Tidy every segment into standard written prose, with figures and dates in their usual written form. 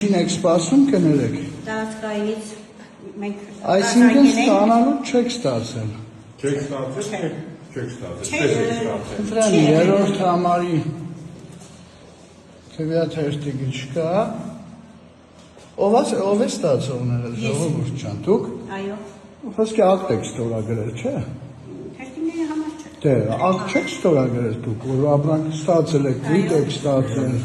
Ինչ եք սպասում կներեք։ Տարածքայինից մենք Այսինքն ստանալու չեք ստացել։ Չեք ստացել, չեք ստացել։ Ընտրանի երրորդ համարի քվեաթերթիկը չկա։ Ով է ստացողները, ժողովուրդ ջան, դուք։ Այո։ Խոսքի ակտ եք ստորագրել, չէ։ Թերթիկների համար չէ։ Դե, ակտ չեք ստորագրել դուք, որ ապրանք ստացել եք, քվիթ եք ստացել։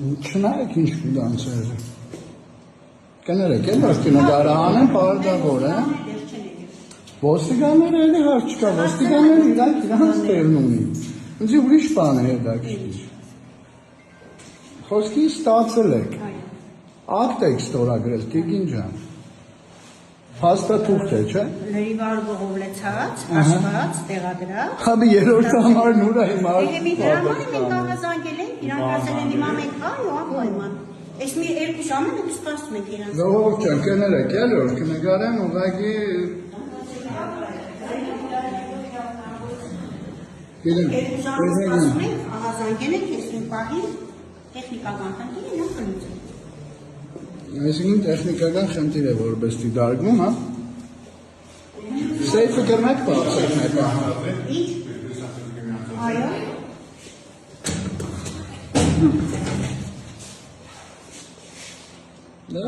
Չնայեք ինչ ֆինանսեր։ Կներեք, էլ որ կնգարահանեն պարտավոր է։ Ոստիկանները էլի հարց չկա, ոստիկանները իրանց տեղն ունի։ Ինձ ուրիշ բան է հետաքրքիր։ Խոսքի ստացել եք։ Ակտ եք ստորագրել, տիկին ջան։ Փաստաթուղթ է, չէ։ Լրիվար ողովլեցած, հաշված, տեղադրած։ Հաբի երրորդ համարն ուրա հիմա։ Մի դրամանը մենք աղազանգել ենք, իրանք ասել են հիմա մենք այո, անպայման։ Այս մի երկու ժամը մենք սպասում ենք իրանց։ Ժողովուրդ ջան, կներեք, էլ որ կնգարեմ ուղղակի Երկու ժամը սպասում ենք, աղազանգել ենք, այս մի պահի տեխնիկական խնդիր իրանք կլուծեն։ Այսինքն տեխնիկական խնդիր է որպես դիտարկվում, հա։ Սեյֆը կրնեք բացեք մեկը։ Ինչ։ Այո։ Դա